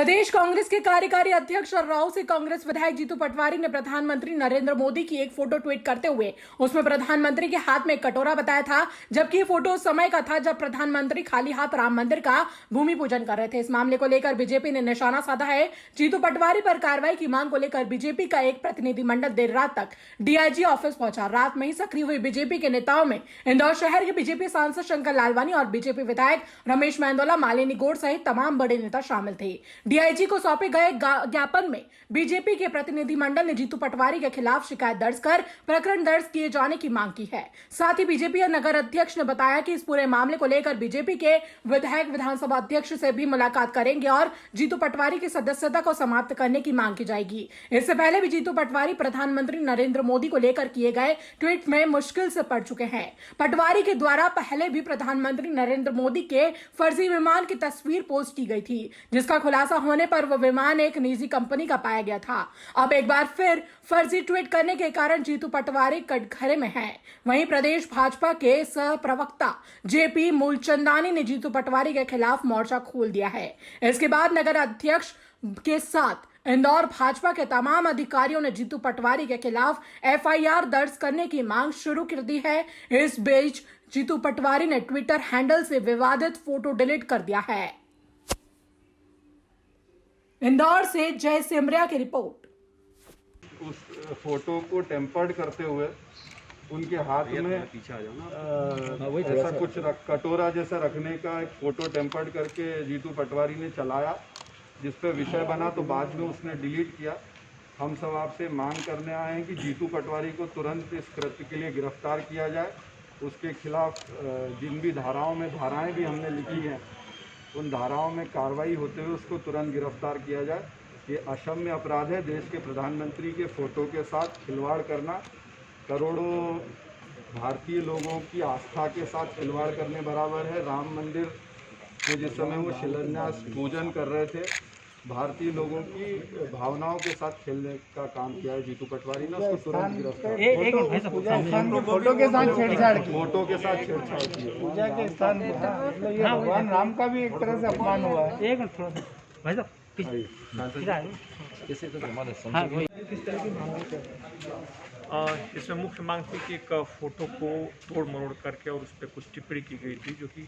प्रदेश कांग्रेस के कार्यकारी अध्यक्ष और राव से कांग्रेस विधायक जीतू पटवारी ने प्रधानमंत्री नरेंद्र मोदी की एक फोटो ट्वीट करते हुए उसमें प्रधानमंत्री के हाथ में एक कटोरा बताया था, जबकि ये फोटो उस समय का था जब प्रधानमंत्री खाली हाथ राम मंदिर का भूमि पूजन कर रहे थे। इस मामले को लेकर बीजेपी ने निशाना साधा है। जीतू पटवारी पर कार्रवाई की मांग को लेकर बीजेपी का एक प्रतिनिधिमंडल देर रात तक डीआईजी ऑफिस पहुंचा। रात में ही सक्रिय हुई बीजेपी के नेताओं में इंदौर शहर के बीजेपी सांसद शंकर लालवानी और बीजेपी विधायक रमेश मेंदोला, मालिनी गौड़ सहित तमाम बड़े नेता शामिल थे। डीआईजी को सौंपे गए ज्ञापन में बीजेपी के प्रतिनिधिमंडल ने जीतू पटवारी के खिलाफ शिकायत दर्ज कर प्रकरण दर्ज किए जाने की मांग की है। साथ ही बीजेपी नगर अध्यक्ष ने बताया कि इस पूरे मामले को लेकर बीजेपी के विधायक विधानसभा अध्यक्ष से भी मुलाकात करेंगे और जीतू पटवारी की सदस्यता को समाप्त करने की मांग की जाएगी। इससे पहले भी जीतू पटवारी प्रधानमंत्री नरेंद्र मोदी को लेकर किए गए ट्वीट में मुश्किल से पड़ चुके हैं। पटवारी के द्वारा पहले भी प्रधानमंत्री नरेंद्र मोदी के फर्जी विमान की तस्वीर पोस्ट की गई थी, जिसका खुलासा होने पर वह विमान एक निजी कंपनी का पाया गया था। अब एक बार फिर फर्जी ट्वीट करने के कारण जीतू पटवारी कटघरे में हैं। वहीं प्रदेश भाजपा के सह प्रवक्ता जेपी मूलचंदानी ने जीतू पटवारी के खिलाफ मोर्चा खोल दिया है। इसके बाद नगर अध्यक्ष के साथ इंदौर भाजपा के तमाम अधिकारियों ने जीतू पटवारी के खिलाफ एफआईआर दर्ज करने की मांग शुरू कर दी है। इस बीच जीतू पटवारी ने ट्विटर हैंडल से विवादित फोटो डिलीट कर दिया है। इंदौर से जय सिमरिया की रिपोर्ट। उस फोटो को टेम्पर्ड करते हुए उनके हाथ में ऐसा कुछ कटोरा जैसा रखने का एक फोटो टेम्पर्ड करके जीतू पटवारी ने चलाया, जिस पे विषय बना तो बाद में उसने डिलीट किया। हम सब आपसे मांग करने आए हैं कि जीतू पटवारी को तुरंत इस कृत्य के लिए गिरफ्तार किया जाए। उसके खिलाफ जिन भी धाराएं भी हमने लिखी हैं, उन धाराओं में कार्रवाई होते हुए उसको तुरंत गिरफ्तार किया जाए। ये अक्षम्य अपराध है। देश के प्रधानमंत्री के फोटो के साथ खिलवाड़ करना, करोड़ों भारतीय लोगों की आस्था के साथ खिलवाड़ करने बराबर है। राम मंदिर में जिस समय वो शिलान्यास पूजन कर रहे थे, भारतीय लोगों की भावनाओं के साथ खेलने का काम किया है जीतू पटवारी ने। उसको तुरंत गिरफ्तार फोटो के साथ छेड़छाड़ की, फोटो के साथ छेड़छाड़ की, पूजा के स्थान भगवान राम का भी एक तरह से अपमान हुआ है। एक मिनट थोड़ा सा भाई साहब इसमें मुख्य मांग थी कि एक फोटो को तोड़ मरोड़ करके और उस पर कुछ टिप्पणी की गई थी, जो कि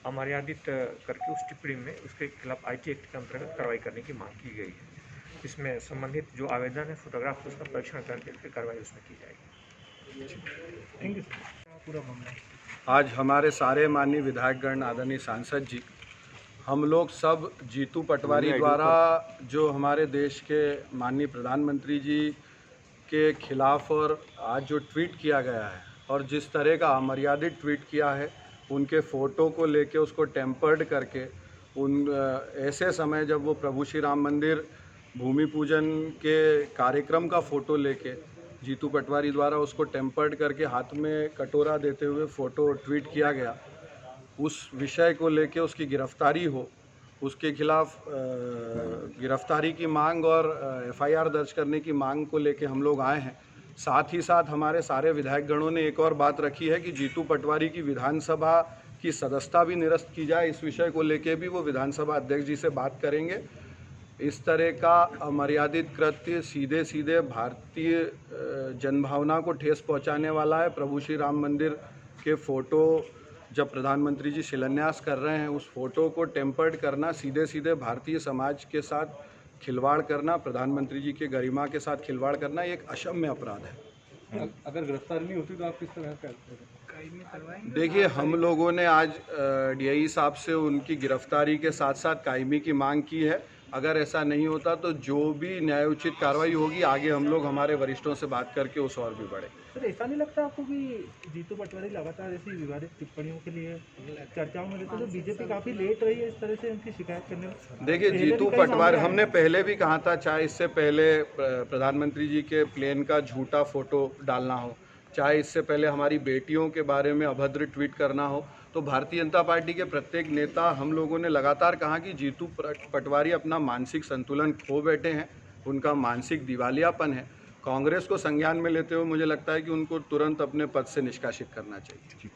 अमर्यादित करके उस टिप्पणी में उसके खिलाफ आईटी एक्ट के अंतर्गत कार्रवाई करने की मांग की गई है। इसमें संबंधित जो आवेदन है फोटोग्राफ उसका परीक्षण करके फिर कार्रवाई उसमें की जाएगी। Thank you. पूरा मामला आज हमारे सारे माननीय विधायकगण, आदरणीय सांसद जी, हम लोग सब जीतू पटवारी द्वारा जो हमारे देश के माननीय प्रधानमंत्री जी के खिलाफ और आज जो ट्वीट किया गया है और जिस तरह का अमर्यादित ट्वीट किया है, उनके फ़ोटो को लेके उसको टेम्पर्ड करके ऐसे समय जब वो प्रभु श्री राम मंदिर भूमि पूजन के कार्यक्रम का फ़ोटो लेके जीतू पटवारी द्वारा उसको टेम्पर्ड करके हाथ में कटोरा देते हुए फ़ोटो ट्वीट किया गया, उस विषय को लेके उसकी गिरफ्तारी हो, उसके खिलाफ गिरफ्तारी की मांग और एफआईआर दर्ज करने की मांग को लेके हम लोग आए हैं। साथ ही साथ हमारे सारे विधायकगणों ने एक और बात रखी है कि जीतू पटवारी की विधानसभा की सदस्यता भी निरस्त की जाए। इस विषय को लेके भी वो विधानसभा अध्यक्ष जी से बात करेंगे। इस तरह का अमर्यादित कृत्य सीधे सीधे भारतीय जनभावना को ठेस पहुंचाने वाला है। प्रभु श्री राम मंदिर के फ़ोटो जब प्रधानमंत्री जी शिलान्यास कर रहे हैं, उस फोटो को टेम्पर्ड करना, सीधे सीधे भारतीय समाज के साथ खिलवाड़ करना, प्रधानमंत्री जी के गरिमा के साथ खिलवाड़ करना, ये एक अक्षम्य अपराध है। अगर गिरफ्तार नहीं होती तो आप किस तरह करवाएंगे? देखिए, हम लोगों ने आज डीआई साहब से उनकी गिरफ्तारी के साथ साथ कायमी की मांग की है। अगर ऐसा नहीं होता तो जो भी न्यायोचित कार्रवाई होगी, आगे हम लोग हमारे वरिष्ठों से बात करके उस और भी बढ़े। सर, ऐसा नहीं लगता आपको कि जीतू पटवारी लगातार ऐसी विवादित टिप्पणियों के लिए चर्चाओं में रहते, तो बीजेपी काफ़ी लेट रही है इस तरह से उनकी शिकायत करने में? देखिए, जीतू पटवारी, हमने पहले भी कहा था, चाहे इससे पहले प्रधानमंत्री जी के प्लेन का झूठा फोटो डालना हो, चाहे इससे पहले हमारी बेटियों के बारे में अभद्र ट्वीट करना हो, तो भारतीय जनता पार्टी के प्रत्येक नेता, हम लोगों ने लगातार कहा कि जीतू पटवारी अपना मानसिक संतुलन खो बैठे हैं, उनका मानसिक दिवालियापन है। कांग्रेस को संज्ञान में लेते हुए मुझे लगता है कि उनको तुरंत अपने पद से निष्कासित करना चाहिए।